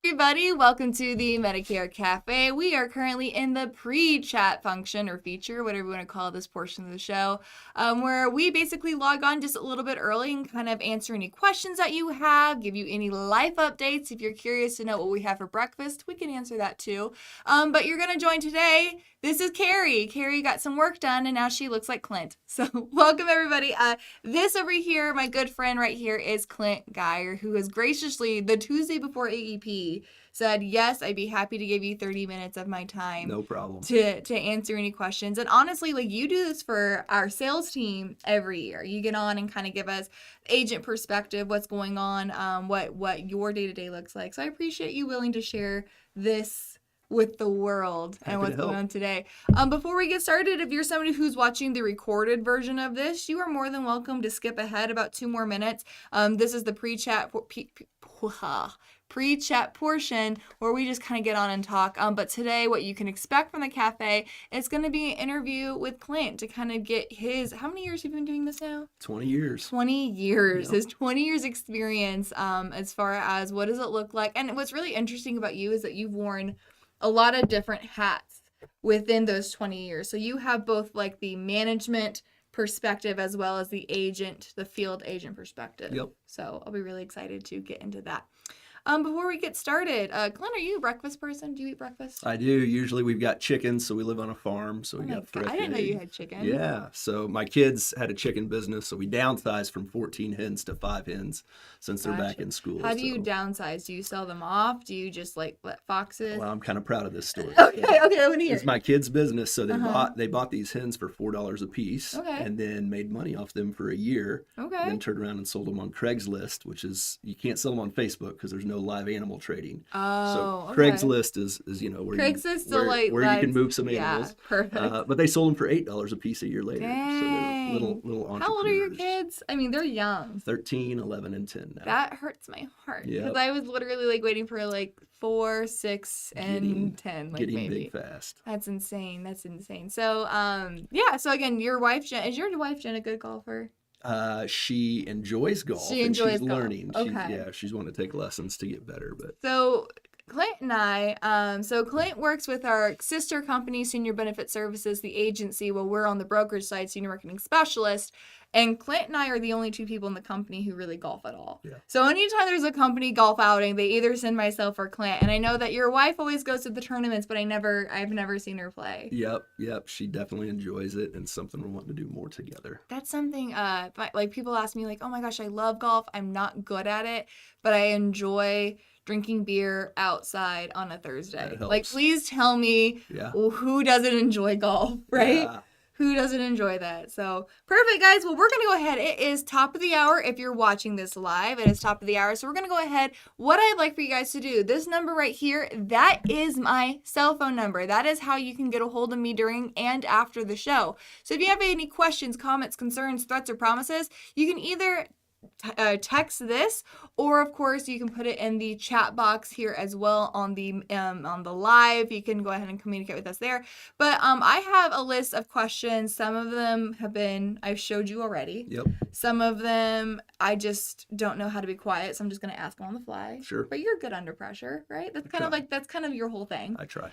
everybody. Welcome to the Medicare Cafe. We are currently in the pre-chat function or feature, whatever you want to call this portion of the show, where we basically log on just a little bit early and kind of answer any questions that you have, give you any life updates. If you're curious to know what we have for breakfast, we can answer that too. But you're going to join today. This is Carrie. Carrie got some work done, and now she looks like Clint. So welcome, everybody. This over here, my good friend right here, is Clint Guier, who has graciously, the Tuesday before AEP, said, yes, I'd be happy to give you 30 minutes of my time. No problem. To answer any questions. And honestly, like, you do this for our sales team every year. You get on and kind of give us agent perspective, what's going on, what your day-to-day looks like. So I appreciate you willing to share this with the world and what's going on today. Before we get started, if you're somebody who's watching the recorded version of this, you are more than welcome to skip ahead about 2 more minutes. This is the pre-chat portion where we just kind of get on and talk. But today, what you can expect from the cafe is going to be an interview with Clint to kind of get his, how many years have you been doing this now? 20 years. 20 years. Yep. His 20 years experience as far as what does it look like. And what's really interesting about you is that you've worn a lot of different hats within those 20 years. So you have both like the management perspective as well as the field agent perspective. Yep. So I'll be really excited to get into that. Before we get started, Clint, are you a breakfast person? Do you eat breakfast? I do. Usually we've got chickens, so we live on a farm, so we got fresh I didn't know you egg. had chicken. Yeah. So my kids had a chicken business, so we downsized from 14 hens to 5 hens since they're back in school. How do you downsize? Do you sell them off? Do you just like let foxes? Well, I'm kind of proud of this story. Okay, I want to hear. It's my kids' business, so they bought these hens for $4 a piece, and then made money off them for a year. Okay. And then turned around and sold them on Craigslist, which is, you can't sell them on Facebook because there's no live animal trading. Oh, so Craigslist is where Craigslist where you can move some animals. Yeah, perfect. But they sold them for $8 a piece a year later. Dang. So they're little entrepreneurs. How old are your kids? I mean, they're young. 13, 11, and 10 now. That hurts my heart because Yep. I was literally like waiting for like 4, 6, and 10. Like getting maybe. big fast. That's insane. So So again, your wife Jen, is your wife Jen a good golfer? She enjoys golf. She's golf. Learning. Okay. She's wanting to take lessons to get better. But so Clint and I, Clint works with our sister company, Senior Benefit Services, the agency, while we're on the brokerage side, Senior Marketing Specialist. And Clint and I are the only 2 people in the company who really golf at all. Yeah. So anytime there's a company golf outing, they either send myself or Clint. And I know that your wife always goes to the tournaments, but I've never seen her play. Yep. She definitely enjoys it, and something we're wanting to do more together. That's something, like people ask me like, oh my gosh, I love golf. I'm not good at it, but I enjoy drinking beer outside on a Thursday. Like, please tell me who doesn't enjoy golf, right? Yeah. Who doesn't enjoy that? So, perfect, guys. Well, we're going to go ahead. It is top of the hour. If you're watching this live, it is top of the hour. So, we're going to go ahead. What I'd like for you guys to do, this number right here, that is my cell phone number. That is how you can get a hold of me during and after the show. So, if you have any questions, comments, concerns, threats, or promises, you can either text this, or of course you can put it in the chat box here as well on the live. You can go ahead and communicate with us there. But I have a list of questions. Some of them I've showed you already. Yep. Some of them I just don't know how to be quiet, so I'm just going to ask them on the fly. Sure. But you're good under pressure, right? That's kind of your whole thing. I try.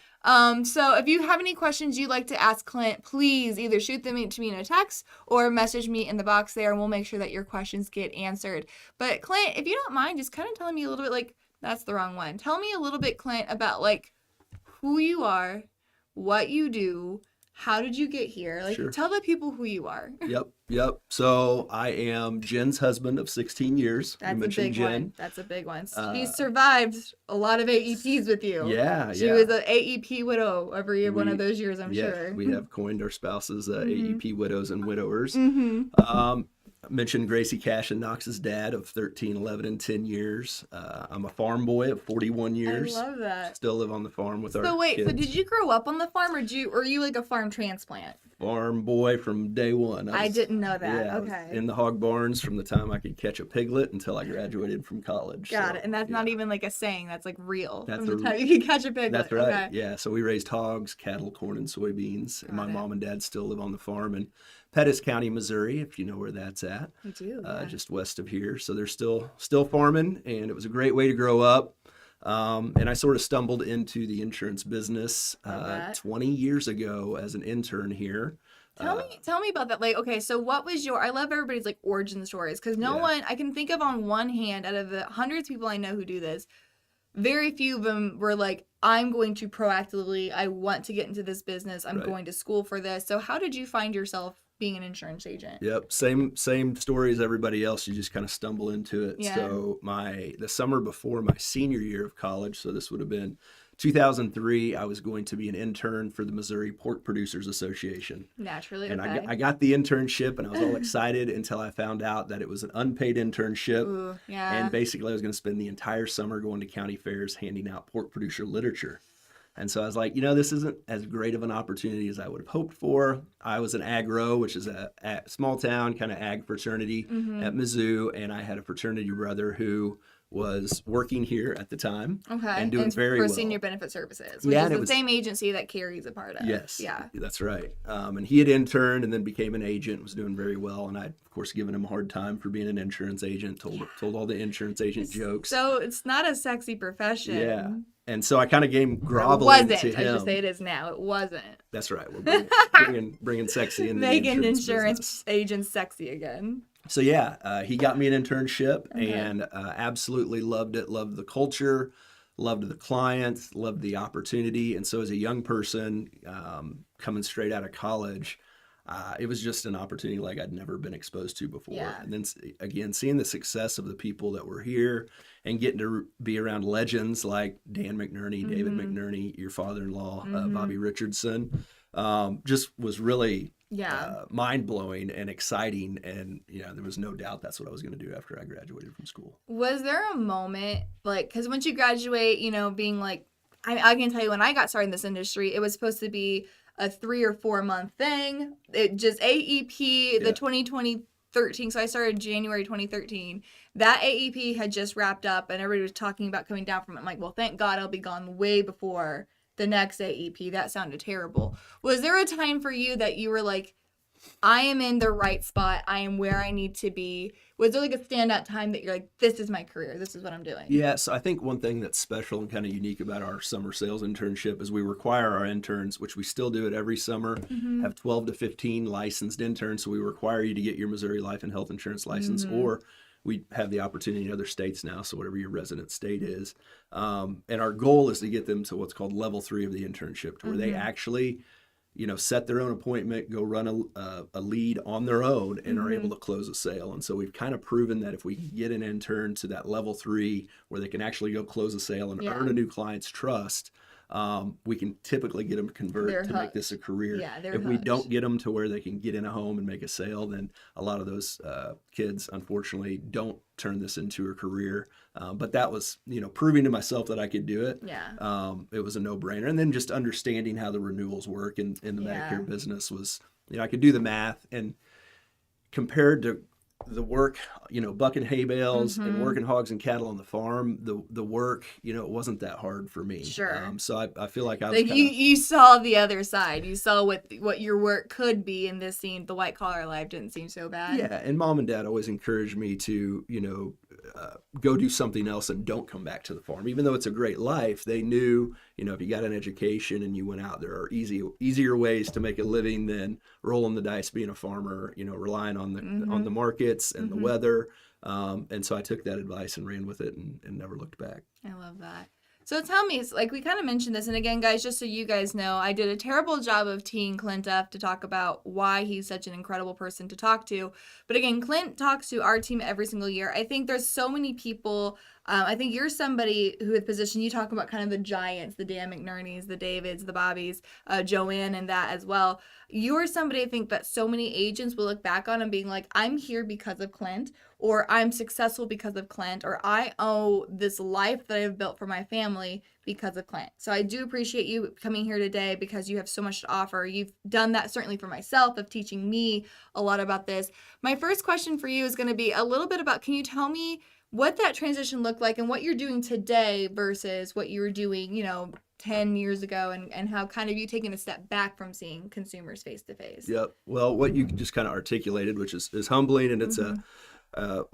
So if you have any questions you'd like to ask Clint, please either shoot them to me in a text or message me in the box there, and we'll make sure that your questions get answered. But Clint, if you don't mind, just kind of telling me a little bit, like, that's the wrong one. Tell me a little bit, Clint, about like who you are, what you do, how did you get here? Like, Sure. Tell the people who you are. Yep. So I am Jen's husband of 16 years. That's a big one. That's a big one. She survived a lot of AEPs with you. Yeah. She was an AEP widow every one of those years, I'm sure. We have coined our spouses AEP widows and widowers. Mm-hmm. Mentioned Gracie Cash and Knox's dad of 13, 11, and 10 years. I'm a farm boy of 41 years. I love that. Still live on the farm with our kids. So did you grow up on the farm, or were you like a farm transplant? Farm boy from day one. I didn't know that. Yeah, okay. I was in the hog barns from the time I could catch a piglet until I graduated from college. Got it. And that's not even like a saying. That's like real. That's from the time you can catch a piglet. That's right. Okay. Yeah. So we raised hogs, cattle, corn, and soybeans. And my mom and dad still live on the farm in Pettis County, Missouri, if you know where that's at. I do. Just west of here. So they're still farming, and it was a great way to grow up. And I sort of stumbled into the insurance business Love that. 20 years ago as an intern here. Tell me about that. Like, okay, so what was your, I love everybody's like origin stories, because no Yeah. one, I can think of on one hand out of the hundreds of people I know who do this, very few of them were like, I'm going to proactively, I want to get into this business. I'm Right. going to school for this. So how did you find yourself being an insurance agent? Yep, same story as everybody else. You just kind of stumble into it. Yeah. So the summer before my senior year of college, so this would have been 2003, I was going to be an intern for the Missouri Pork Producers Association. Naturally, And okay. I got the internship, and I was all excited until I found out that it was an unpaid internship. Ooh, yeah. And basically, I was going to spend the entire summer going to county fairs handing out pork producer literature. And so I was like, this isn't as great of an opportunity as I would have hoped for. I was an agro, which is a small town kind of ag fraternity at Mizzou, and I had a fraternity brother who was working here at the time and doing very well. For Senior Benefit Services, which Yeah, is and the same agency that Carrie's a part of. Yes. Yeah. That's right. And he had interned and then became an agent, was doing very well. And I'd, of course, given him a hard time for being an insurance agent, told all the insurance agent jokes. So it's not a sexy profession. Yeah. And so I kind of came It groveling wasn't. to him. I should say it is now. It wasn't. That's right. We're bringing sexy into Making the insurance business. agents sexy again. So yeah, he got me an internship and absolutely loved it. Loved the culture, loved the clients, loved the opportunity. And so as a young person coming straight out of college, it was just an opportunity like I'd never been exposed to before. Yeah. And then again, seeing the success of the people that were here and getting to be around legends like Dan McNerney, David McNerney, your father-in-law, Bobby Richardson, just was really mind-blowing and exciting. And there was no doubt that's what I was going to do after I graduated from school. Was there a moment, like, because once you graduate, being like, I can tell you when I got started in this industry, it was supposed to be a 3 or 4 month thing. It just AEP, the 2013. So I started January 2013. That AEP had just wrapped up and everybody was talking about coming down from it. I'm like, well, thank God I'll be gone way before the next AEP. That sounded terrible. Was there a time for you that you were like, I am in the right spot. I am where I need to be. Was there like a standout time that you're like, this is my career. This is what I'm doing? Yeah, so I think one thing that's special and kind of unique about our summer sales internship is we require our interns, which we still do it every summer, have 12 to 15 licensed interns. So we require you to get your Missouri Life and Health Insurance license, or we have the opportunity in other states now, so whatever your resident state is. And our goal is to get them to what's called level 3 of the internship, to where they actually set their own appointment, go run a lead on their own, and are able to close a sale. And so we've kind of proven that if we can get an intern to that level 3 where they can actually go close a sale and earn a new client's trust, we can typically get them to convert to make this a career. Yeah, if we don't get them to where they can get in a home and make a sale, then a lot of those kids, unfortunately, don't turn this into a career. But that was, proving to myself that I could do it. Yeah. It was a no-brainer. And then just understanding how the renewals work in the Medicare business was, I could do the math. And compared to the work, bucking hay bales and working hogs and cattle on the farm, the work, it wasn't that hard for me. Sure. So I feel like I was like you saw the other side. You saw what your work could be, and this seemed, the white collar life didn't seem so bad. Yeah, and mom and dad always encouraged me to, go do something else and don't come back to the farm. Even though it's a great life, they knew, if you got an education and you went out, there are easier ways to make a living than rolling the dice being a farmer, relying on the markets and the weather. And so I took that advice and ran with it and never looked back. I love that. So tell me, like we kind of mentioned this, and again, guys, just so you guys know, I did a terrible job of teeing Clint up to talk about why he's such an incredible person to talk to. But again, Clint talks to our team every single year. I think there's so many people. I think you're somebody who, with position, you talk about kind of the giants, the Dan McNerneys, the Davids, the Bobbies, Joanne, and that as well. You're somebody I think that so many agents will look back on and being like, I'm here because of Clint, or I'm successful because of Clint, or I owe this life that I've built for my family because of Clint. So I do appreciate you coming here today because you have so much to offer. You've done that certainly for myself, of teaching me a lot about this. My first question for you is going to be a little bit about, can you tell me what that transition looked like and what you're doing today versus what you were doing, 10 years ago, and how kind of you taking a step back from seeing consumers face to face? Yep. Well, what you just kind of articulated, which is humbling, and it's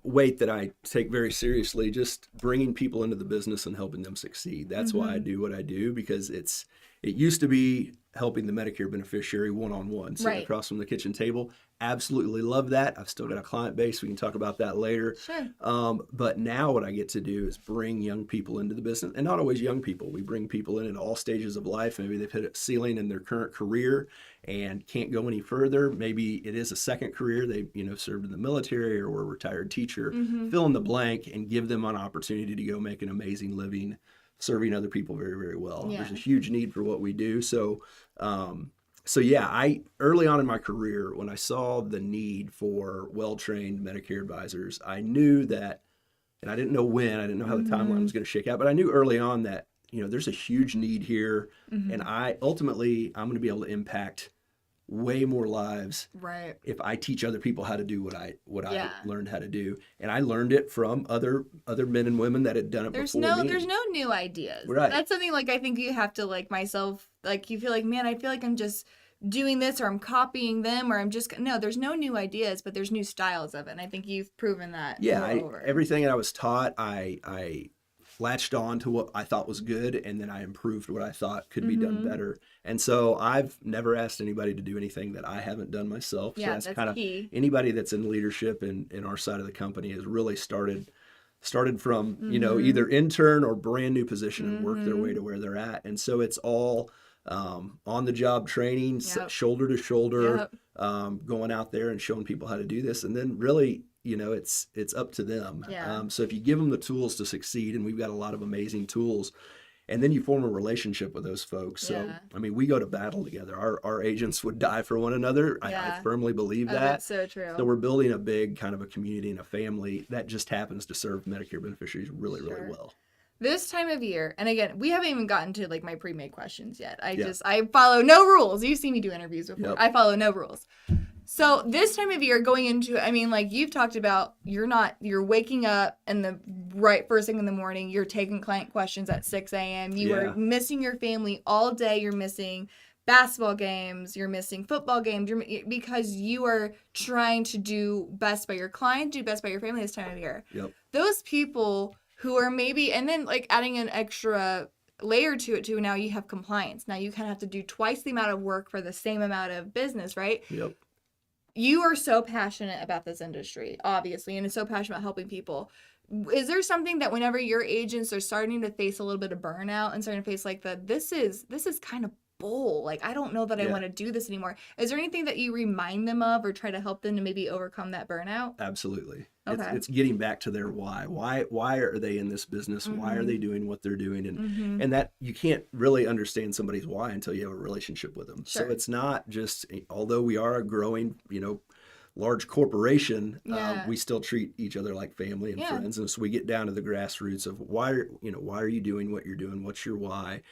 weight that I take very seriously, just bringing people into the business and helping them succeed. That's why I do what I do, because it used to be helping the Medicare beneficiary one-on-one, sitting across from the kitchen table. Absolutely love that. I've still got a client base. We can talk about that later. Sure. But now what I get to do is bring young people into the business, and not always young people. We bring people in at all stages of life. Maybe they've hit a ceiling in their current career and can't go any further. Maybe it is a second career. They, served in the military or were a retired teacher. Fill in the blank and give them an opportunity to go make an amazing living, serving other people very, very well. Yeah. There's a huge need for what we do. So yeah, I early on in my career, when I saw the need for well-trained Medicare advisors, I knew that, and I didn't know when, I didn't know how the timeline was going to shake out, but I knew early on that, there's a huge need here, and I'm going to be able to impact way more lives if I teach other people how to do what I learned how to do. And I learned it from other men and women that had done it before me. There's no new ideas. Right. That's something I think you have to myself, you feel man, I feel like I'm just doing this, or I'm copying them, or I'm just, no, there's no new ideas, but there's new styles of it. And I think you've proven that. Yeah. Everything I was taught, I latched on to what I thought was good, and then I improved what I thought could be done better. And so I've never asked anybody to do anything that I haven't done myself. Yeah, so that's kind of key. Anybody that's in leadership in our side of the company has really started from, either intern or brand new position and worked their way to where they're at. And so it's all on the job training, shoulder to shoulder, going out there and showing people how to do this. And then really, it's up to them. Yeah. So if you give them the tools to succeed, and we've got a lot of amazing tools, and then you form a relationship with those folks. So, we go to battle together. Our agents would die for one another. I firmly believe that. That's so true. So we're building a big kind of a community and a family that just happens to serve Medicare beneficiaries really, really well. This time of year, and again, we haven't even gotten to my pre-made questions yet. I follow no rules. You've seen me do interviews before. Yep. I follow no rules. So this time of year, going into, you've talked about, you're waking up and the first thing in the morning, you're taking client questions at 6 a.m. You are missing your family all day. You're missing basketball games. You're missing football games. Because you are trying to do best by your client, do best by your family this time of year. Yep. Those people who are maybe, and then adding an extra layer to it too, now you have compliance. Now you kind of have to do twice the amount of work for the same amount of business, right? Yep. You are so passionate about this industry, obviously, and so passionate about helping people. Is there something that whenever your agents are starting to face a little bit of burnout and starting to face this is kind of bull, I don't know that I want to do this anymore. Is there anything that you remind them of or try to help them to maybe overcome that burnout? Absolutely. Okay. It's getting back to their why. Why are they in this business? Why are they doing what they're doing? And that you can't really understand somebody's why until you have a relationship with them. Sure. So it's not just, although we are a growing, large corporation, we still treat each other like family and friends. And so we get down to the grassroots of why are you doing what you're doing? What's your why?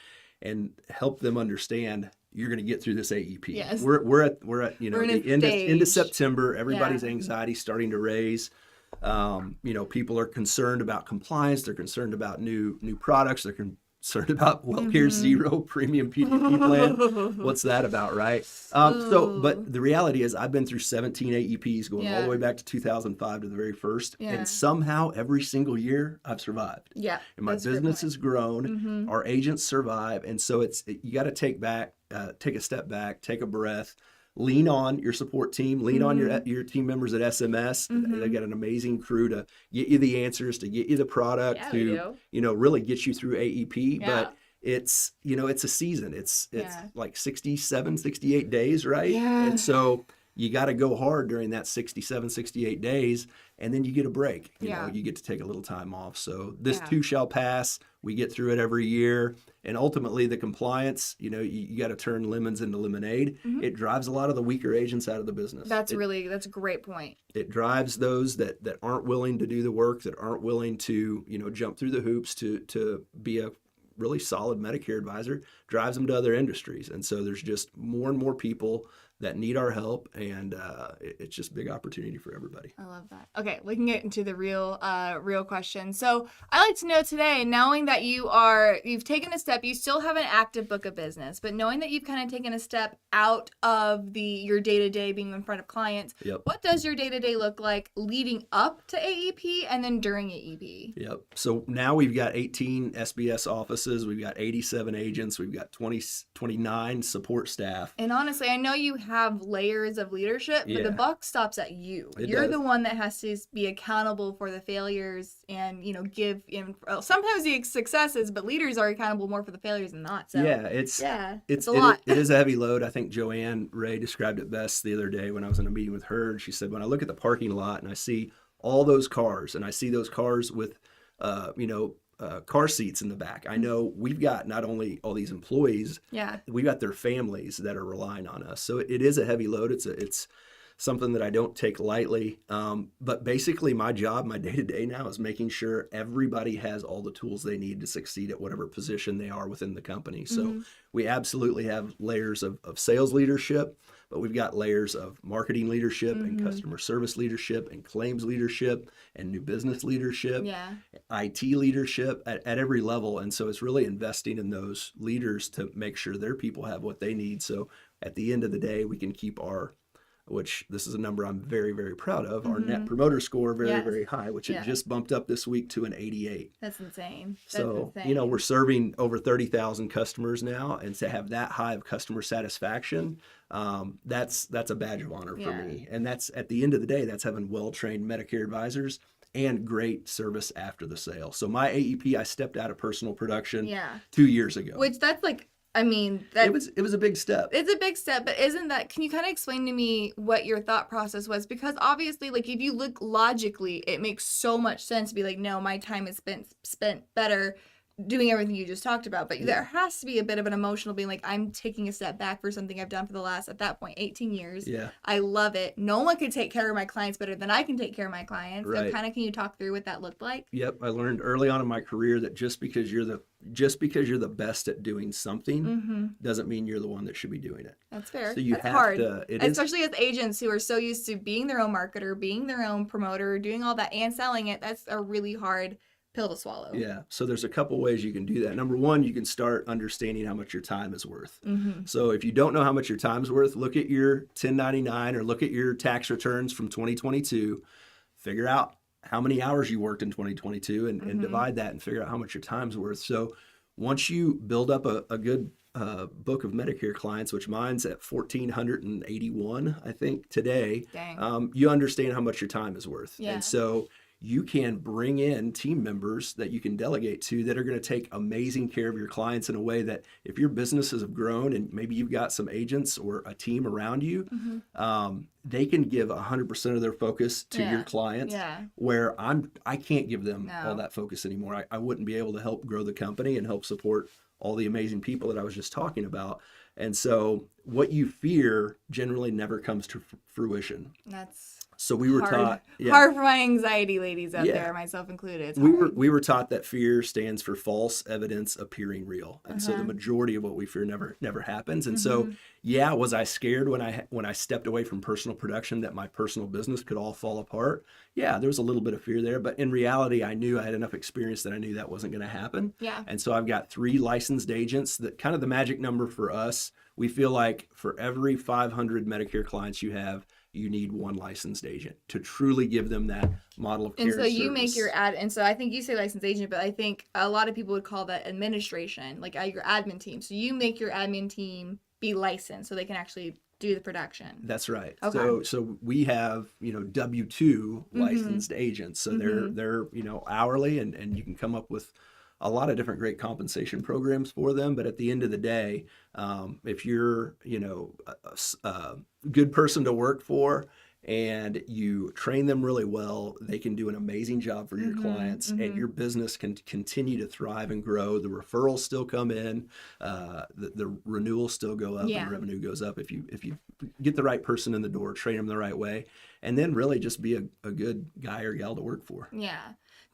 And help them understand you're going to get through this AEP. Yes. We're at the end of September. Everybody's anxiety starting to raise. People are concerned about compliance. They're concerned about new products. They're concerned about WellCare Zero premium PDP plan. What's that about, right? But the reality is I've been through 17 AEPs going all the way back to 2005 to the very first. And somehow every single year I've survived. Yeah. And my business has grown. Our agents survive. And so you got to take a step back, take a breath, lean on your support team, lean on your team members at SMS. They got an amazing crew to get you the answers, to get you the product, to really get you through AEP. Yeah. But it's it's a season. It's 67, 68 days, right? Yeah. And so you got to go hard during that 67, 68 days, and then you get a break. You get to take a little time off. So this too shall pass. We get through it every year. And ultimately the compliance, you got to turn lemons into lemonade. It drives a lot of the weaker agents out of the business. That's a great point. It drives those that aren't willing to do the work, that aren't willing to, jump through the hoops to be a really solid Medicare advisor, drives them to other industries. And so there's just more and more people that need our help, and it's just a big opportunity for everybody. I love that. Okay, we can get into the real question. So I like to know today, knowing that you've taken a step, you still have an active book of business, but knowing that you've kind of taken a step out of your day-to-day being in front of clients, Yep. What does your day-to-day look like leading up to AEP and then during AEP? Yep. So now we've got 18 SBS offices, we've got 87 agents, we've got 29 support staff. And honestly, I know you have layers of leadership, but the buck stops at you. You're the one that has to be accountable for the failures and, give sometimes the successes, but leaders are accountable more for the failures than not. So it's a lot. It is a heavy load. I think Joanne Ray described it best the other day when I was in a meeting with her. She said, when I look at the parking lot and I see all those cars and I see those cars with, car seats in the back, I know we've got not only all these employees, we've got their families that are relying on us. So it is a heavy load. It's something that I don't take lightly. But basically my job, my day-to-day now is making sure everybody has all the tools they need to succeed at whatever position they are within the company. So we absolutely have layers of sales leadership, but we've got layers of marketing leadership and customer service leadership and claims leadership and new business leadership, IT leadership at every level. And so it's really investing in those leaders to make sure their people have what they need. So at the end of the day, we can keep which this is a number I'm very, very proud of, our net promoter score very, very high, which it just bumped up this week to an 88. That's insane. We're serving over 30,000 customers now, and to have that high of customer satisfaction, that's a badge of honor for me. And that's, at the end of the day, that's having well-trained Medicare advisors and great service after the sale. So my AEP, I stepped out of personal production 2 years ago. Which that's like, it was a big step. It's a big step, but can you kind of explain to me what your thought process was? Because obviously, like, if you look logically, it makes so much sense to be like, no, my time is spent better doing everything you just talked about. But there has to be a bit of an emotional being like, I'm taking a step back for something I've done for the last, at that point, 18 years. Yeah. I love it. No one could take care of my clients better than I can take care of my clients. Right. So kind of, can you talk through what that looked like? Yep. I learned early on in my career that just because you're the best at doing something doesn't mean you're the one that should be doing it. That's fair. So you That's have hard. to, especially as agents who are so used to being their own marketer, being their own promoter, doing all that and selling it. That's a really hard pill to swallow. Yeah. So there's a couple ways you can do that. Number one, you can start understanding how much your time is worth. So if you don't know how much your time's worth, look at your 1099 or look at your tax returns from 2022, figure out how many hours you worked in 2022 and divide that and figure out how much your time's worth. So once you build up a good book of Medicare clients, which mine's at 1,481, I think, today, you understand how much your time is worth. Yeah. And so you can bring in team members that you can delegate to that are going to take amazing care of your clients in a way that if your businesses have grown and maybe you've got some agents or a team around you, they can give 100% of their focus to your clients, where I can't give them all that focus anymore. I wouldn't be able to help grow the company and help support all the amazing people that I was just talking about. And so what you fear generally never comes to fruition. So we were taught hard for my anxiety ladies out there, myself included. We were taught that fear stands for false evidence appearing real, and so the majority of what we fear never happens. And so, was I scared when I stepped away from personal production that my personal business could all fall apart? Yeah, there was a little bit of fear there, but in reality, I knew I had enough experience that I knew that wasn't going to happen. Yeah. And so I've got 3 licensed agents. That kind of the magic number for us. We feel like for every 500 Medicare clients you have, you need 1 licensed agent to truly give them that model of care. And so you make your and so I think you say licensed agent, but I think a lot of people would call that administration, like your admin team. So you make your admin team be licensed so they can actually do the production. That's right. Okay. So we have, W-2 licensed agents. So they're hourly and you can come up with a lot of different great compensation programs for them. But at the end of the day, if you're, a good person to work for and you train them really well, they can do an amazing job for your clients and your business can continue to thrive and grow. The referrals still come in, the renewals still go up and revenue goes up if you get the right person in the door, train them the right way, and then really just be a good guy or gal to work for. Yeah.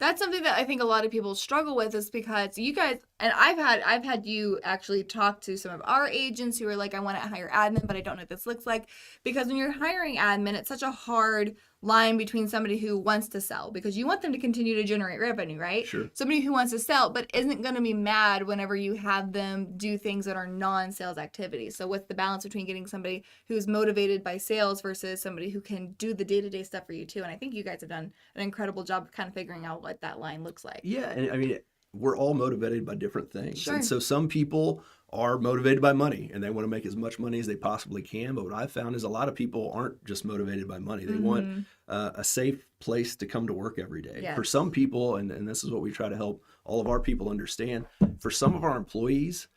That's something that I think a lot of people struggle with, is because you guys, and I've had you actually talk to some of our agents who are like, I want to hire admin, but I don't know what this looks like. Because when you're hiring admin, it's such a hard line between somebody who wants to sell, because you want them to continue to generate revenue, right? Sure. Somebody who wants to sell but isn't going to be mad whenever you have them do things that are non-sales activities. So what's the balance between getting somebody who's motivated by sales versus somebody who can do the day-to-day stuff for you too? And I think you guys have done an incredible job of kind of figuring out what that line looks like. Yeah, and I mean, we're all motivated by different things. Sure. And so some people are motivated by money and they want to make as much money as they possibly can. But what I've found is a lot of people aren't just motivated by money. They want a safe place to come to work every day. Yes. For some people, and this is what we try to help all of our people understand, for some of our employees,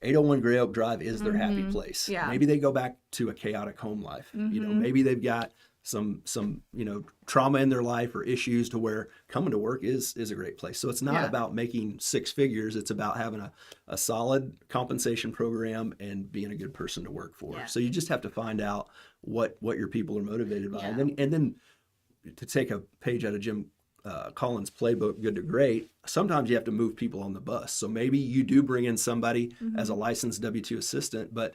801 Gray Oak Drive is their happy place. Yeah. Maybe they go back to a chaotic home life. You know, maybe they've got some trauma in their life or issues to where coming to work is a great place. So it's not about making six figures. It's about having a solid compensation program and being a good person to work for. Yeah. So you just have to find out what your people are motivated by. Yeah. And then to take a page out of Jim Collins' playbook, Good to Great, sometimes you have to move people on the bus. So maybe you do bring in somebody as a licensed W-2 assistant, but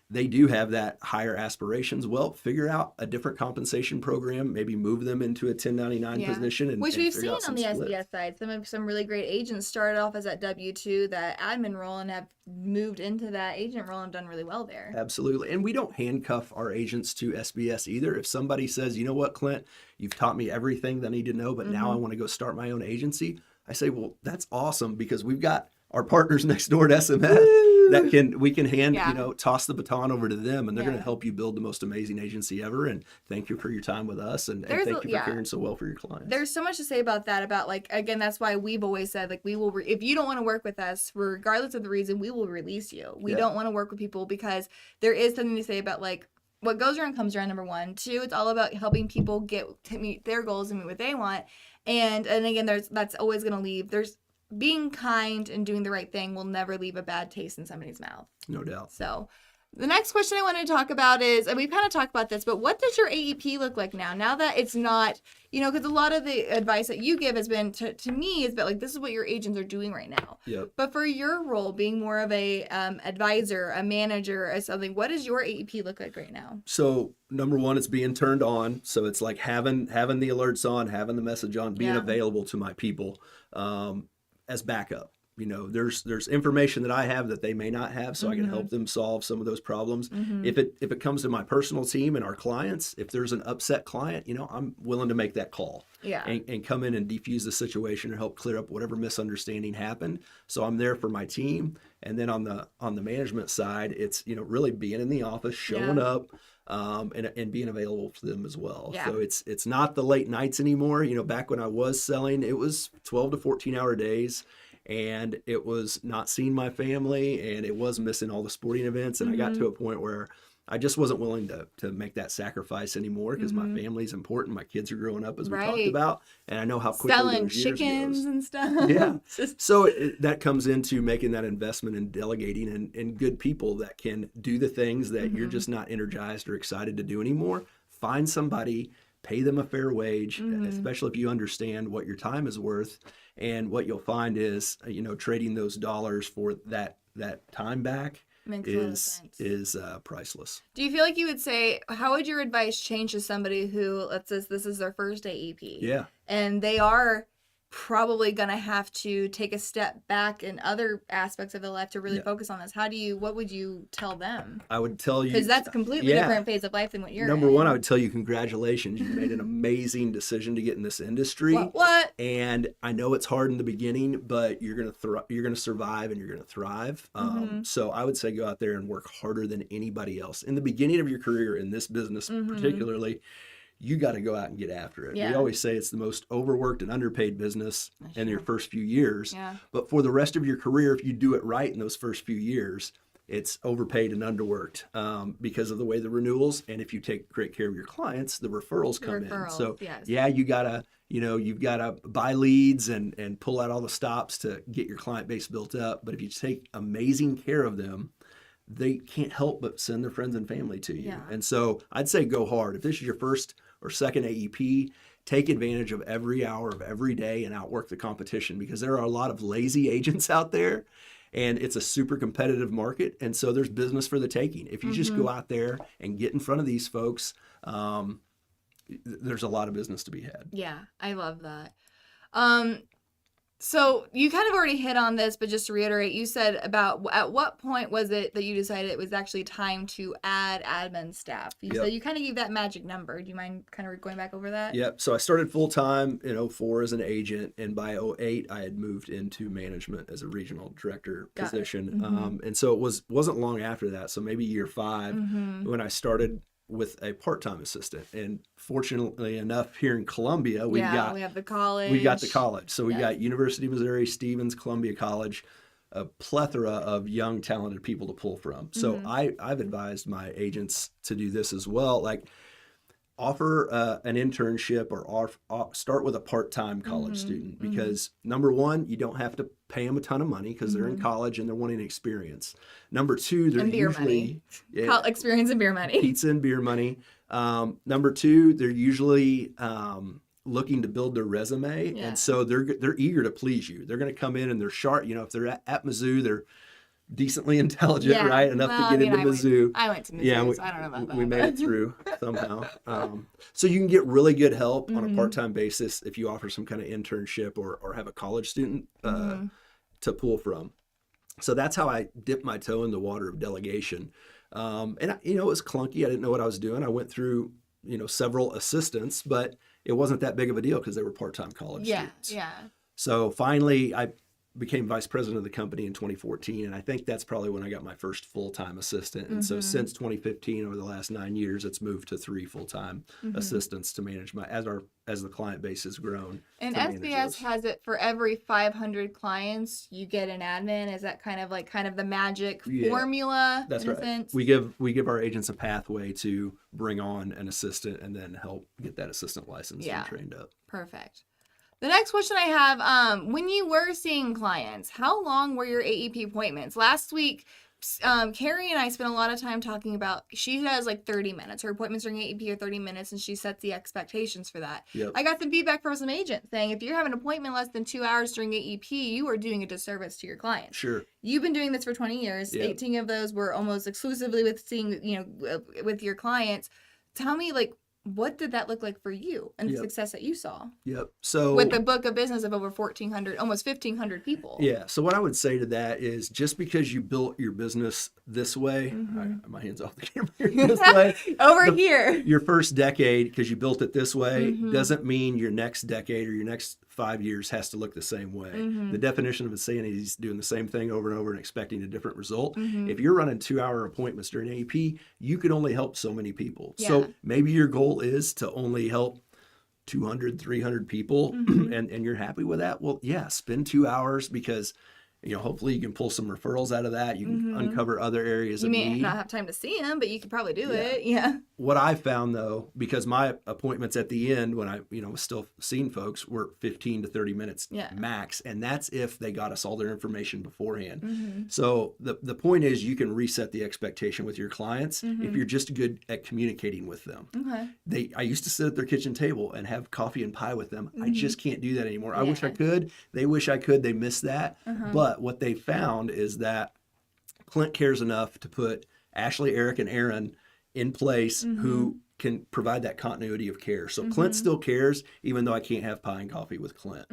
they do have that higher aspirations. Well, figure out a different compensation program, maybe move them into a 1099 position. And, which and we've figure seen out some on the splits. SBS side. Some really great agents started off as that W-2, that admin role, and have moved into that agent role and done really well there. Absolutely. And we don't handcuff our agents to SBS either. If somebody says, you know what, Clint, you've taught me everything that I need to know, but now I want to go start my own agency, I say, well, that's awesome, because we've got our partners next door at SMF that we can hand, toss the baton over to them, and they're going to help you build the most amazing agency ever. And thank you for your time with us, and thank you for caring so well for your clients. There's so much to say about that, about like, again, that's why we've always said, like, we will, if you don't want to work with us, regardless of the reason, we will release you. We don't want to work with people, because there is something to say about, like, what goes around comes around, number one. Two, it's all about helping people get to meet their goals and meet what they want. And again, that's always going to leave. Being kind and doing the right thing will never leave a bad taste in somebody's mouth. No doubt. So the next question I wanted to talk about is, and we've kind of talked about this, but what does your AEP look like now? Now that it's not, because a lot of the advice that you give has been to me is about, like, this is what your agents are doing right now. Yep. But for your role, being more of a advisor, a manager, or something, what does your AEP look like right now? So number one, it's being turned on. So it's like having the alerts on, having the message on, being available to my people as backup. There's information that I have that they may not have, so I can help them solve some of those problems. If it comes to my personal team and our clients, if there's an upset client, I'm willing to make that call and come in and defuse the situation or help clear up whatever misunderstanding happened. So I'm there for my team. And then on the management side, it's really being in the office, showing up, and being available for them as well. Yeah. So it's not the late nights anymore. Back when I was selling, it was 12 to 14 hour days, and it was not seeing my family, and it was missing all the sporting events. And I got to a point where I just wasn't willing to make that sacrifice anymore, because my family's important. My kids are growing up, as we talked about, and I know how quickly selling those years chickens goes. and stuff. Yeah. So that comes into making that investment in delegating and good people that can do the things that you're just not energized or excited to do anymore. Find somebody, pay them a fair wage, especially if you understand what your time is worth. And what you'll find is, trading those dollars for that time back is priceless. Do you feel like you would say, how would your advice change to somebody who, let's say this is their first AEP? Yeah. And they are probably going to have to take a step back in other aspects of their life to really focus on this. What would you tell them? I would tell you, because that's a completely different phase of life than what you're Number in. one, I would tell you, congratulations. You made an amazing decision to get in this industry. What? And I know it's hard in the beginning, but you're going to survive, and you're going to thrive. So I would say go out there and work harder than anybody else. In the beginning of your career in this business, particularly, you got to go out and get after it. Yeah. We always say it's the most overworked and underpaid business in your first few years. Yeah. But for the rest of your career, if you do it right in those first few years, it's overpaid and underworked because of the way the renewals. And if you take great care of your clients, the referrals come in. So you gotta, you've got to buy leads and pull out all the stops to get your client base built up. But if you take amazing care of them, they can't help but send their friends and family to you. Yeah. And so I'd say go hard. If this is your first or second AEP take advantage of every hour of every day and outwork the competition, because there are a lot of lazy agents out there and it's a super competitive market. And so there's business for the taking. If you just go out there and get in front of these folks, there's a lot of business to be had. Yeah, I love that. So you kind of already hit on this, but just to reiterate, you said about at what point was it that you decided it was actually time to add admin staff? So you kind of gave that magic number. Do you mind kind of going back over that? Yep. So I started full-time in 2004 as an agent, and by 2008 I had moved into management as a regional director position. And so it wasn't long after that, so maybe year 5, when I started with a part-time assistant. And fortunately enough, here in Columbia, we have the college. We got the college. So we got University of Missouri, Stevens, Columbia College, a plethora of young, talented people to pull from. So I've advised my agents to do this as well. Like, offer an internship or start with a part-time college student, because number one, you don't have to pay them a ton of money because they're in college and they're wanting experience. Number two, they're usually experience and beer money. Pizza and beer money. Number two, they're usually looking to build their resume, and so they're eager to please you. They're going to come in and they're sharp. If they're at Mizzou, they're decently intelligent, right? Enough to get into Mizzou. I went to Mizzou, so I don't know about that. We made it through somehow. So you can get really good help on a part-time basis if you offer some kind of internship or have a college student to pull from. So that's how I dipped my toe in the water of delegation. And it was clunky. I didn't know what I was doing. I went through several assistants, but it wasn't that big of a deal because they were part-time college students. Yeah. So finally, I became vice president of the company in 2014, and I think that's probably when I got my first full-time assistant. And so since 2015, over the last 9 years, it's moved to 3 full-time assistants to manage as the client base has grown. And SBS has it for every 500 clients, you get an admin. Is that kind of the magic formula? That's right. Sense? We give our agents a pathway to bring on an assistant and then help get that assistant licensed and trained up. Perfect. The next question I have, when you were seeing clients, how long were your AEP appointments? Last week, Carrie and I spent a lot of time talking about, she does like 30 minutes. Her appointments during AEP are 30 minutes, and she sets the expectations for that. Yep. I got some feedback from some agents saying if you have an appointment less than 2 hours during AEP, you are doing a disservice to your clients. Sure. You've been doing this for 20 years. Yep. 18 of those were almost exclusively with your clients. Tell me, what did that look like for you and the success that you saw? Yep. So with the book of business of over 1,400, almost 1,500 people. Yeah. So what I would say to that is, just because you built your business this way, my hands off the camera here, this way, here, your first decade, because you built it this way, doesn't mean your next decade or your next 5 years has to look the same way. The definition of insanity is doing the same thing over and over and expecting a different result. If you're running 2-hour appointments during AEP, you can only help so many people. Yeah. So maybe your goal is to only help 200, 300 people, and you're happy with that. Well, yeah, spend 2 hours, because hopefully you can pull some referrals out of that. You can uncover other areas of need. You may not have time to see them, but you could probably do it. Yeah. What I found, though, because my appointments at the end, when I was still seeing folks, were 15 to 30 minutes max, and that's if they got us all their information beforehand. So the point is, you can reset the expectation with your clients if you're just good at communicating with them. I used to sit at their kitchen table and have coffee and pie with them. I just can't do that anymore. I wish I could. They wish I could. They miss that. But what they found is that Clint cares enough to put Ashley, Eric, and Aaron in place who can provide that continuity of care. So Clint still cares, even though I can't have pie and coffee with Clint.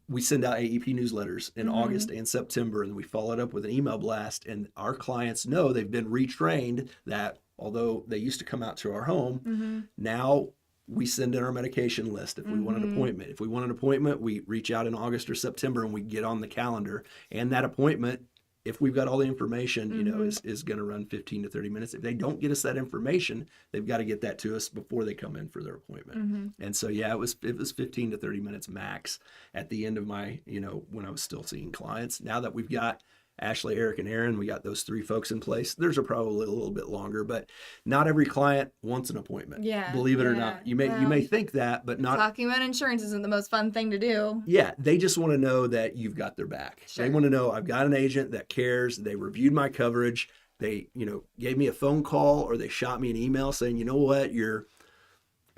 We send out AEP newsletters in August and September, and we follow it up with an email blast. And our clients know they've been retrained that although they used to come out to our home, now we send in our medication list if we want an appointment. If we want an appointment, we reach out in August or September and we get on the calendar. And that appointment, if we've got all the information, is going to run 15 to 30 minutes. If they don't get us that information, they've got to get that to us before they come in for their appointment. And so, it was 15 to 30 minutes max at the end of my, when I was still seeing clients. Now that we've got Ashley, Eric, and Aaron, we got those 3 folks in place. Theirs are probably a little bit longer, but not every client wants an appointment. Yeah, believe it or not. You may think that, but not. Talking about insurance isn't the most fun thing to do. Yeah, they just want to know that you've got their back. Sure. They want to know I've got an agent that cares. They reviewed my coverage. They, gave me a phone call, or they shot me an email saying, you know what,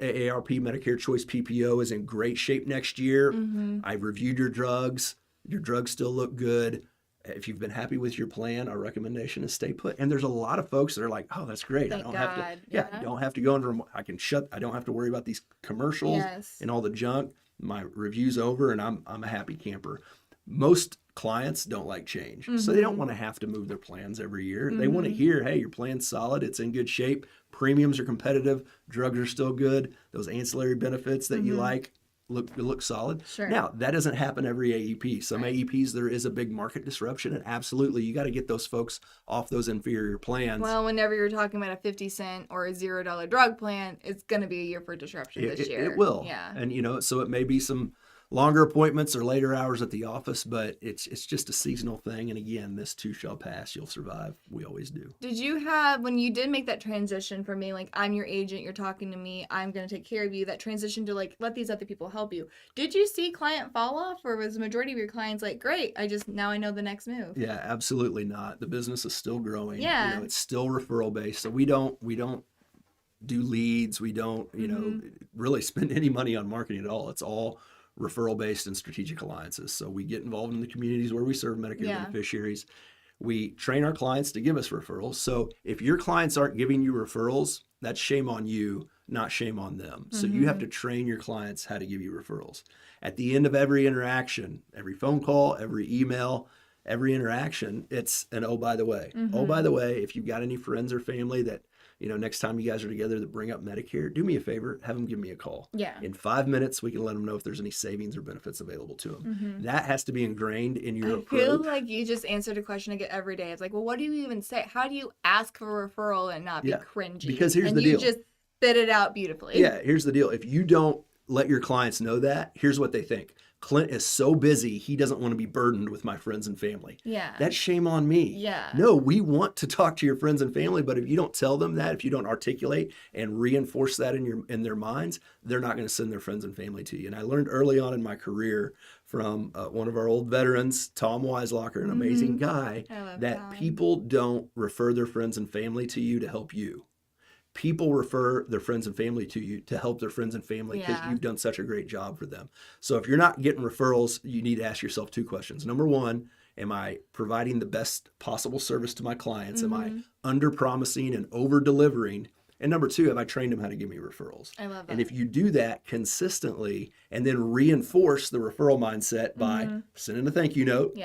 AARP Medicare Choice PPO is in great shape next year. Mm-hmm. I've reviewed your drugs. Your drugs still look good. If you've been happy with your plan, our recommendation is stay put. And there's a lot of folks that are like, oh, that's great. Thank I don't have to, God. I don't have to go under, I don't have to worry about these commercials Yes. and all the junk. My review's over and I'm a happy camper. Most clients don't like change. So they don't want to have to move their plans every year. They want to hear, hey, your plan's solid. It's in good shape. Premiums are competitive. Drugs are still good. Those ancillary benefits that you like look solid. Sure. Now, that doesn't happen every AEP. Some AEPs, there is a big market disruption, and absolutely, you got to get those folks off those inferior plans. Well, whenever you're talking about a 50-cent or a $0 drug plan, it's going to be a year for disruption this year. It will. Yeah. And, so it may be some longer appointments or later hours at the office, but it's just a seasonal thing. And again, this too shall pass. You'll survive. We always do. Did you have, when you did make that transition from being like, I'm your agent, you're talking to me, I'm going to take care of you, that transition to like, let these other people help you. Did you see client fall off, or was the majority of your clients like, great, now I know the next move? Yeah, absolutely not. The business is still growing. Yeah. It's still referral based. So we don't do leads. We don't, really spend any money on marketing at all. It's all referral based and strategic alliances. So we get involved in the communities where we serve Medicare beneficiaries. We train our clients to give us referrals. So if your clients aren't giving you referrals, that's shame on you, not shame on them. So you have to train your clients how to give you referrals. At the end of every interaction, every phone call, every email, every interaction, it's an oh, by the way. Oh, by the way, if you've got any friends or family that, next time you guys are together that bring up Medicare, do me a favor, have them give me a call. Yeah. In 5 minutes, we can let them know if there's any savings or benefits available to them. That has to be ingrained in your approach. I feel like you just answered a question I get every day. It's like, well, what do you even say? How do you ask for a referral and not be cringy? Because here's the deal. And you just spit it out beautifully. Yeah, here's the deal. If you don't let your clients know that, here's what they think. Clint is so busy, he doesn't want to be burdened with my friends and family. Yeah. That's shame on me. Yeah. No, we want to talk to your friends and family, but if you don't tell them that, if you don't articulate and reinforce that in their minds, they're not going to send their friends and family to you. And I learned early on in my career from one of our old veterans, Tom Weislocker, an amazing guy, that Tom. people don't refer their friends and family to you to help you. People refer their friends and family to you to help their friends and family because you've done such a great job for them. So if you're not getting referrals, you need to ask yourself 2 questions. Number 1, am I providing the best possible service to my clients? Am I under promising and over delivering? And number 2, have I trained them how to give me referrals? I love that. And if you do that consistently and then reinforce the referral mindset by sending a thank you note,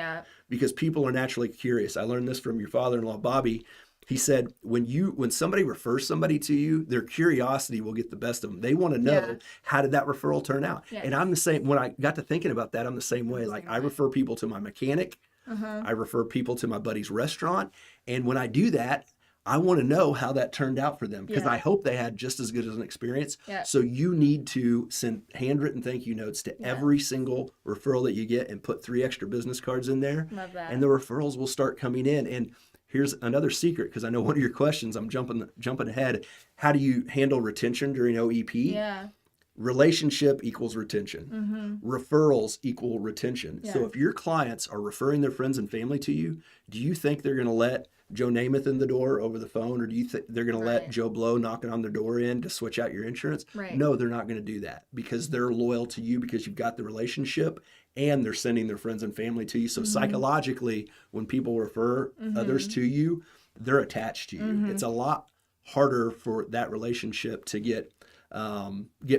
because people are naturally curious. I learned this from your father-in-law, Bobby. He said, when somebody refers somebody to you, their curiosity will get the best of them. They want to know, how did that referral turn out? Yes. And I'm the same. When I got to thinking about that, I'm the same way. Like, I refer people to my mechanic. I refer people to my buddy's restaurant. And when I do that, I want to know how that turned out for them because I hope they had just as good as an experience. Yeah. So you need to send handwritten thank you notes to every single referral that you get and put 3 extra business cards in there. Love that. And the referrals will start coming in. And here's another secret, because I know one of your questions, I'm jumping ahead. How do you handle retention during OEP? Yeah. Relationship equals retention. Referrals equal retention. Yeah. So if your clients are referring their friends and family to you, do you think they're going to let Joe Namath in the door over the phone, or do you think they're going to let Joe Blow knocking on their door in to switch out your insurance? Right. No, they're not going to do that because they're loyal to you because you've got the relationship and they're sending their friends and family to you. So psychologically, when people refer others to you, they're attached to you. It's a lot harder for that relationship to get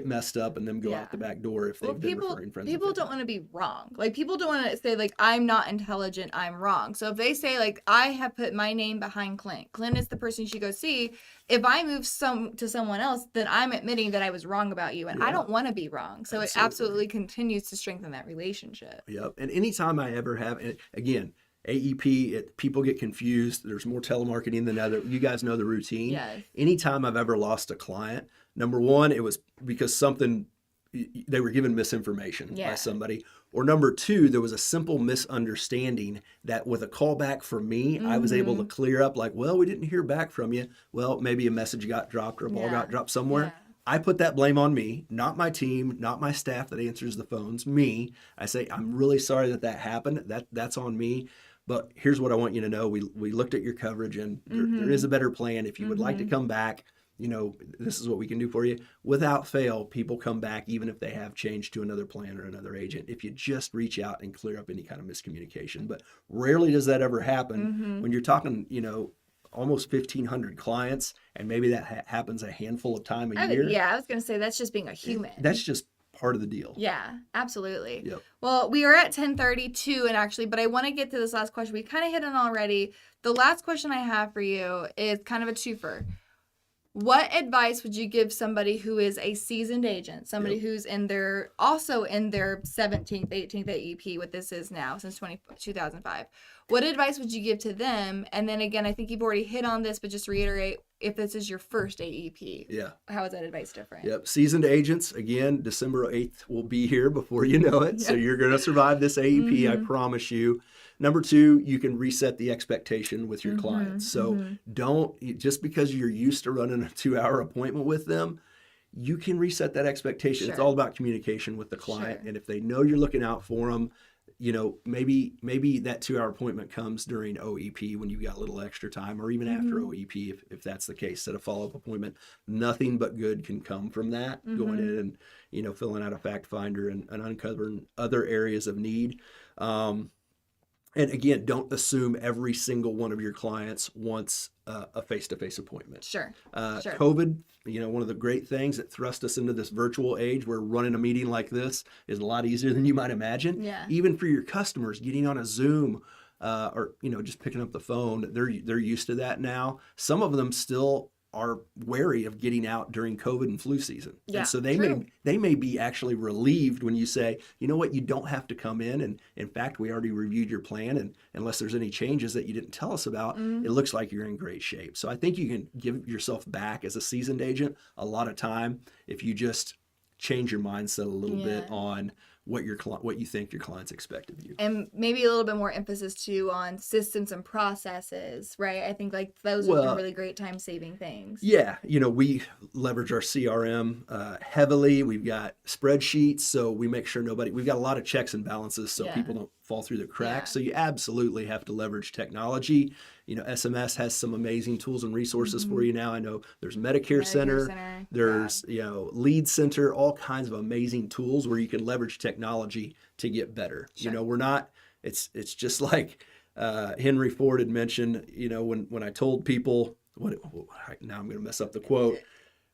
messed up and then go out the back door if they've been referring friends. People don't want to be wrong. Like, people don't want to say, like, I'm not intelligent, I'm wrong. So if they say, like, I have put my name behind Clint is the person you should go see. If I move to someone else, then I'm admitting that I was wrong about you, and I don't want to be wrong. So it absolutely continues to strengthen that relationship. Yep. And anytime I ever have, and again, AEP, people get confused. There's more telemarketing than other. You guys know the routine. Yes. Anytime I've ever lost a client, number 1, it was because they were given misinformation by somebody. Or number 2, there was a simple misunderstanding that with a call back from me, I was able to clear up, like, well, we didn't hear back from you. Well, maybe a message got dropped or a ball got dropped somewhere. Yeah. I put that blame on me, not my team, not my staff that answers the phones, me. I say, I'm really sorry that happened. That's on me. But here's what I want you to know. We looked at your coverage and there is a better plan. If you would like to come back, this is what we can do for you. Without fail, people come back even if they have changed to another plan or another agent, if you just reach out and clear up any kind of miscommunication. But rarely does that ever happen when you're talking, almost 1,500 clients, and maybe that happens a handful of time a year. Yeah, I was going to say that's just being a human. That's just part of the deal. Yeah, absolutely. Yep. Well, we are at 10:32, but I want to get to this last question. We kind of hit on already. The last question I have for you is kind of a twofer. What advice would you give somebody who is a seasoned agent, somebody who's also in their 17th, 18th AEP, what this is now, since 2005? What advice would you give to them? And then again, I think you've already hit on this, but just reiterate, if this is your first AEP, how is that advice different? Yep. Seasoned agents, again, December 8th will be here before you know it. So you're going to survive this AEP, I promise you. Number two, you can reset the expectation with your clients. So don't, just because you're used to running a 2-hour appointment with them, you can reset that expectation. Sure. It's all about communication with the client. And if they know you're looking out for them, maybe that 2-hour appointment comes during OEP when you've got a little extra time, or even after OEP, if that's the case, set a follow-up appointment. Nothing but good can come from that, going in and, filling out a fact finder and uncovering other areas of need. And again, don't assume every single one of your clients wants a face-to-face appointment. Sure. COVID, one of the great things that thrust us into this virtual age where running a meeting like this is a lot easier than you might imagine. Yeah. Even for your customers, getting on a Zoom or just picking up the phone, they're used to that now. Some of them still are wary of getting out during COVID and flu season. Yeah, and so they may be actually relieved when you say, you know what, you don't have to come in. And in fact, we already reviewed your plan. And unless there's any changes that you didn't tell us about, it looks like you're in great shape. So I think you can give yourself back as a seasoned agent a lot of time if you just change your mindset a little bit on what you think your clients expect of you. And maybe a little bit more emphasis too on systems and processes, right? I think those are really great time-saving things. Yeah, we leverage our CRM heavily. We've got spreadsheets, so we make sure we've got a lot of checks and balances so people don't fall through the cracks. So you absolutely have to leverage technology. SMS has some amazing tools and resources for you now. I know there's Medicare Center. There's, Lead Center, all kinds of amazing tools where you can leverage technology to get better. Sure. We're not, it's just like Henry Ford had mentioned, when I told people, now I'm going to mess up the quote.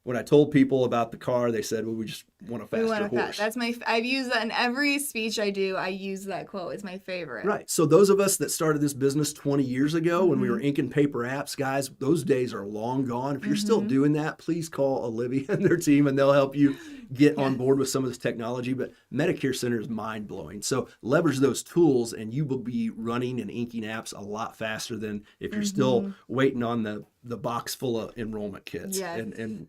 When I told people about the car, they said, well, we just want a faster horse. That's I've used that in every speech I do. I use that quote. It's my favorite. Right. So those of us that started this business 20 years ago when we were inking paper apps, guys, those days are long gone. If you're still doing that, please call Olivia and their team and they'll help you get on board with some of this technology. But Medicare Center is mind-blowing. So leverage those tools and you will be running and inking apps a lot faster than if you're still waiting on the box full of enrollment kits and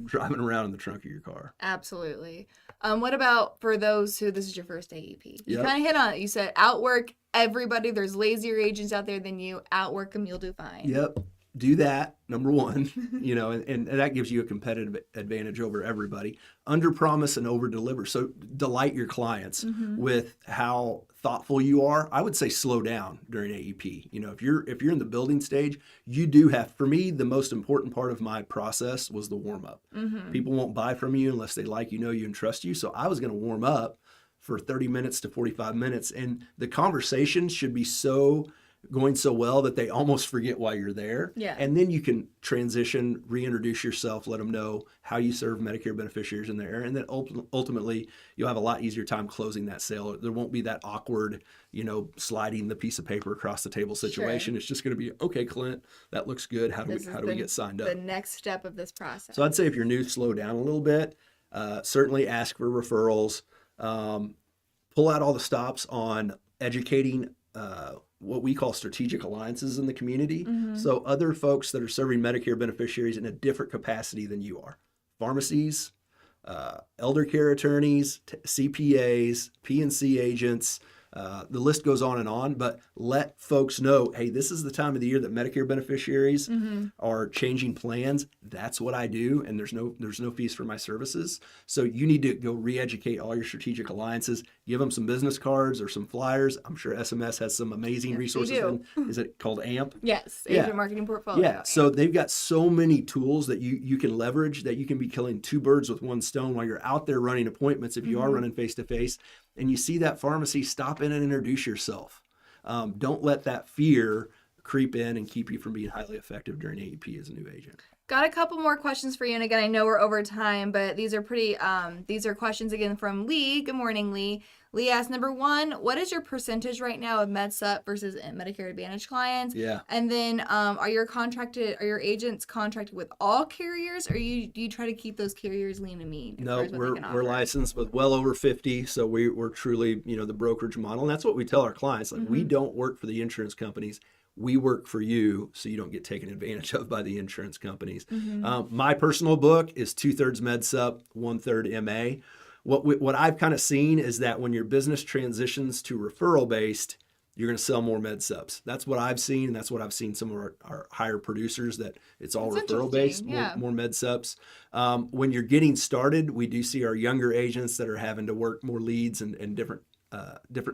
driving around in the trunk of your car. Absolutely. What about for those who this is your first AEP? You Yep. kind of hit on it. You said outwork everybody. There's lazier agents out there than you. Outwork them, you'll do fine. Yep. Do that, number one, and that gives you a competitive advantage over everybody. Under promise and over deliver. So delight your clients with how thoughtful you are. I would say slow down during AEP. If you're in the building stage, you do have, for me, the most important part of my process was the warm up. People won't buy from you unless they like you, know you, and trust you. So I was going to warm up for 30 minutes to 45 minutes. And the conversation should be going so well that they almost forget why you're there. Yeah. And then you can transition, reintroduce yourself, let them know how you serve Medicare beneficiaries in their area. And then ultimately, you'll have a lot easier time closing that sale. There won't be that awkward, sliding the piece of paper across the table situation. Sure. It's just going to be, okay, Clint, that looks good. How do we get signed up? The next step of this process. So I'd say if you're new, slow down a little bit. Certainly ask for referrals. Pull out all the stops on educating what we call strategic alliances in the community. So other folks that are serving Medicare beneficiaries in a different capacity than you are. Pharmacies, elder care attorneys, CPAs, P&C agents, The list goes on, but let folks know, hey, this is the time of the year that Medicare beneficiaries are changing plans. That's what I do, and there's no fees for my services. So you need to go re-educate all your strategic alliances. Give them some business cards or some flyers. I'm sure SMS has some amazing resources. Is it called AMP? Yes, Agent Marketing Portfolio. Yeah, so they've got so many tools that you can leverage that you can be killing two birds with one stone while you're out there running appointments if you are running face-to-face. And you see that pharmacy, stop in and introduce yourself. Don't let that fear creep in and keep you from being highly effective during AEP as a new agent. Got a couple more questions for you. And again, I know we're over time, but these are these are questions again from Lee. Good morning, Lee. Lee asked, number one, what is your percentage right now of MedSup versus Medicare Advantage clients? Yeah. And then are your agents contracted with all carriers, or do you try to keep those carriers lean and mean? No, we're licensed with well over 50. So we're truly, the brokerage model. And that's what we tell our clients. Like, we don't work for the insurance companies. We work for you so you don't get taken advantage of by the insurance companies. My personal book is 2/3 MedSup, 1/3 MA. What I've kind of seen is that when your business transitions to referral based, you're going to sell more MedSups. That's what I've seen, and that's what I've seen some of our higher producers, that it's all referral based, more MedSups. When you're getting started, we do see our younger agents that are having to work more leads and different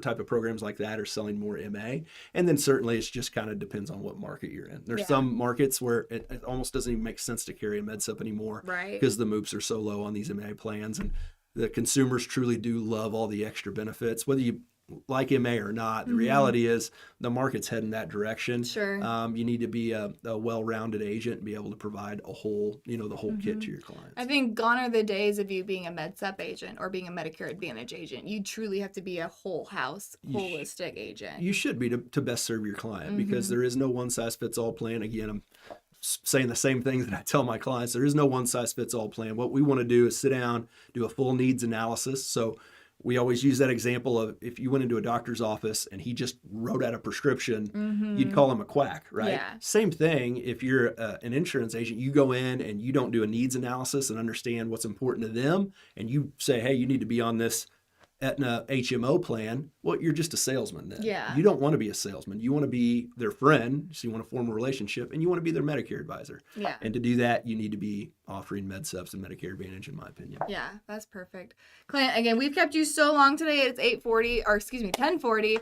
type of programs like that are selling more MA. And then certainly it's just kind of depends on what market you're in. There's some markets where it almost doesn't even make sense to carry a MedSup anymore, because the MOOPs are so low on these MA plans, and the consumers truly do love all the extra benefits, whether you like MA or not. The reality is the market's heading that direction. Sure. You need to be a well-rounded agent and be able to provide a whole, the whole kit to your clients. I think gone are the days of you being a MedSup agent or being a Medicare Advantage agent. You truly have to be a whole house, holistic agent. You should be to best serve your client, because there is no one-size-fits-all plan. Again, I'm saying the same things that I tell my clients. There is no one-size-fits-all plan. What we want to do is sit down, do a full needs analysis. So we always use that example of, if you went into a doctor's office and he just wrote out a prescription, you'd call him a quack, right? Yeah. Same thing if you're an insurance agent. You go in and you don't do a needs analysis and understand what's important to them, and you say, hey, you need to be on this Aetna HMO plan. Well, you're just a salesman then. Yeah. You don't want to be a salesman. You want to be their friend, so you want to form a relationship, and you want to be their Medicare advisor. Yeah. And to do that, you need to be offering MedSups and Medicare Advantage, in my opinion. Yeah, that's perfect. Clint, again, we've kept you so long today. It's 10:40.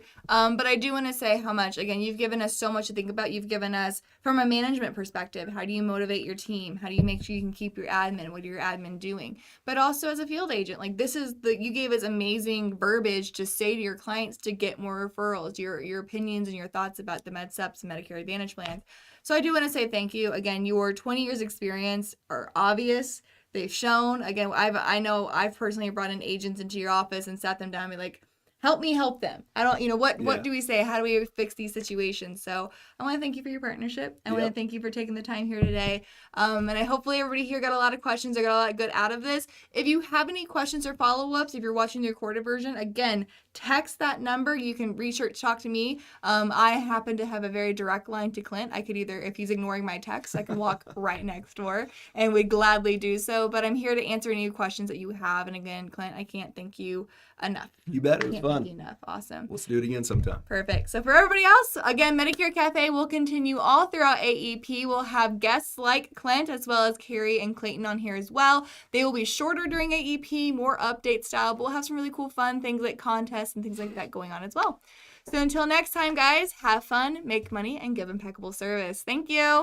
But I do want to say how much, again, you've given us so much to think about. You've given us, from a management perspective, how do you motivate your team? How do you make sure you can keep your admin? What are your admin doing? But also as a field agent, like, you gave us amazing verbiage to say to your clients to get more referrals, your opinions and your thoughts about the MedSups and Medicare Advantage plans. So I do want to say thank you. Again, your 20 years experience are obvious. They've shown. Again, I know I've personally brought in agents into your office and sat them down and be like, help me help them. I don't, what do we say? How do we fix these situations? So I want to thank you for your partnership. I want to thank you for taking the time here today. And hopefully everybody here got a lot of questions. I got a lot of good out of this. If you have any questions or follow-ups, if you're watching the recorded version, again, text that number. You can talk to me. I happen to have a very direct line to Clint. I could either, if he's ignoring my text, I can walk right next door and would gladly do so. But I'm here to answer any questions that you have. And again, Clint, I can't thank you enough. You bet. It was fun. Thank you enough. Awesome. Let's do it again sometime. Perfect. So for everybody else, again, Medicare Cafe will continue all throughout AEP. We'll have guests like Clint as well as Carrie and Clayton on here as well. They will be shorter during AEP, more update style, but we'll have some really cool fun things like contests and things like that going on as well. So until next time, guys, have fun, make money, and give impeccable service. Thank you.